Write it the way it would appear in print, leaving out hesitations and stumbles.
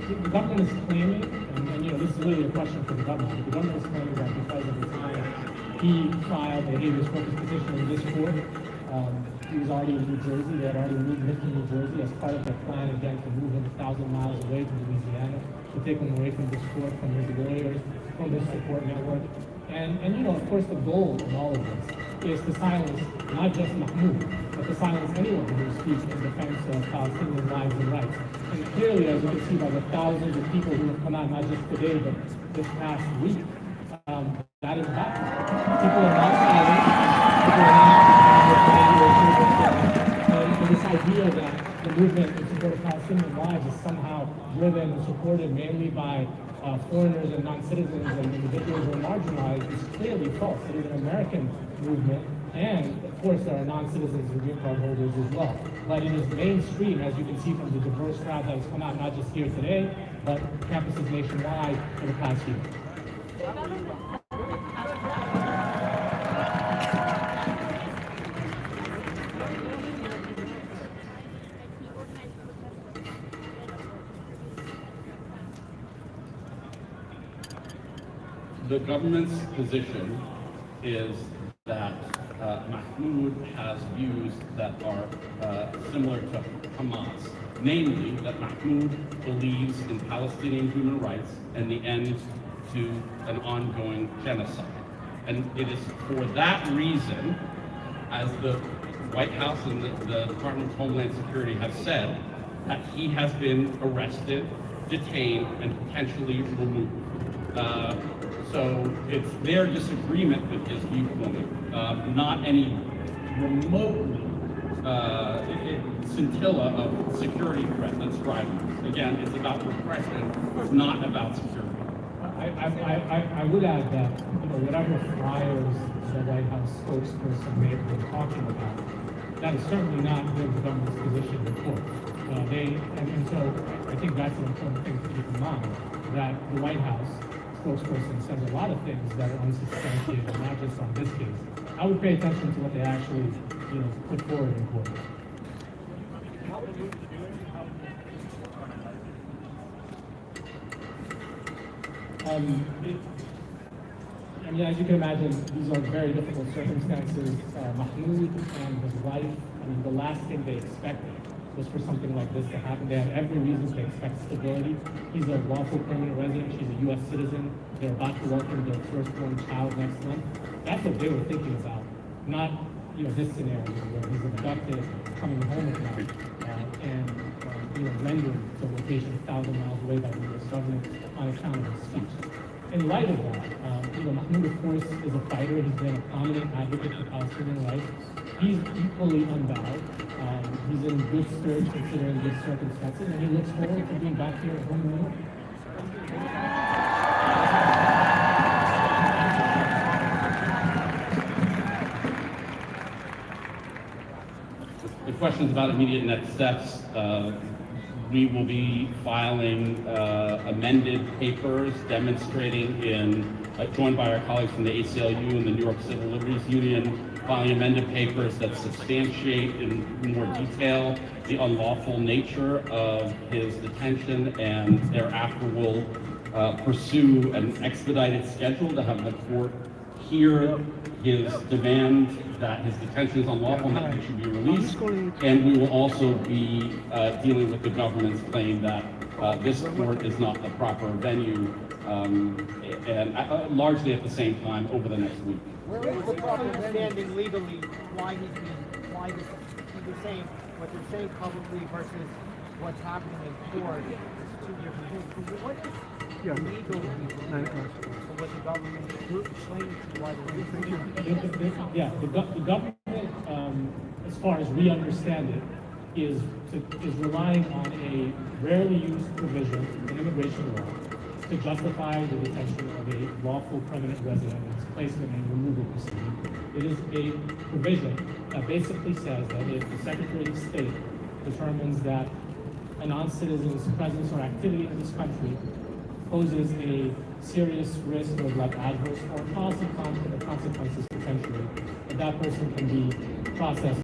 the government is claiming, and this is really a question for the government. The government is claiming that because of the time he filed a habeas corpus petition in this court, he was already in New Jersey. They had already moved him to New Jersey as part of their plan again to move him 1,000 miles away from Louisiana, to take him away from this court, from his lawyers, from this support network. And of course, the goal in all of this is to silence not just Mahmoud, but to silence anyone who speaks in defense of Palestinian lives and rights. And clearly, as you can see by the thousands of people who have come out, not just today, but this past week, that is happening. People are not silent. People are not and this idea that the movement in support of Palestinian lives is somehow driven and supported mainly by foreigners and non-citizens and individuals who are marginalized is clearly false. It is an American movement, and of course there are non-citizens and green card holders as well. But it is mainstream, as you can see from the diverse crowd that has come out, not just here today, but campuses nationwide for the past year. The government's position is that Mahmoud has views that are similar to Hamas, namely that Mahmoud believes in Palestinian human rights and the end to an ongoing genocide. And it is for that reason, as the White House and the Department of Homeland Security have said, that he has been arrested, detained, and potentially removed. So it's their disagreement with his viewpoint, not any remotely scintilla of security threat that's driving this. Again, it's about repression, it's not about security. I would add that whatever flyers the White House spokesperson may have been talking about, that is certainly not the government's position in court. And so I think that's an important thing to keep in mind, that the White House spokesperson says a lot of things that are unsubstantiated, not just on this case. I would pay attention to what they actually, put forward in court. As you can imagine, these are very difficult circumstances. Mahmoud and his wife, the last thing they expected was for something like this to happen. They had every reason to expect stability. He's a lawful permanent resident. She's a U.S. citizen. They're about to welcome their firstborn child next month. That's what they were thinking about, not this scenario where he's abducted, coming home at night, and rendered to a location 1,000 miles away by the U.S. government on account of his speech. In light of that, Mahmoud, of course, is a fighter. He's been a prominent advocate for Palestinian rights. He's equally unbowed. He's in good spirits considering these circumstances, and he looks forward to being back here at home in New York. The questions about immediate next steps, we will be filing amended papers demonstrating joined by our colleagues from the ACLU and the New York Civil Liberties Union, filing amended papers that substantiate in more detail the unlawful nature of his detention, and thereafter will pursue an expedited schedule to have the court hear his demand that his detention is unlawful and that he should be released. And we will also be dealing with the government's claim that this court is not the proper venue, and largely at the same time over the next week. Where is the proper understanding legally why he's saying what they're saying publicly versus what's happening in court? It's two different things. What is legal for what the government is claiming to why they're the government, as far as we understand it, is relying on a rarely used provision in immigration law to justify the detention of a lawful permanent resident and his placement in removal proceeding. It is a provision that basically says that if the Secretary of State determines that a non-citizen's presence or activity in this country poses a serious risk of adverse foreign policy consequences potentially, that person can be processed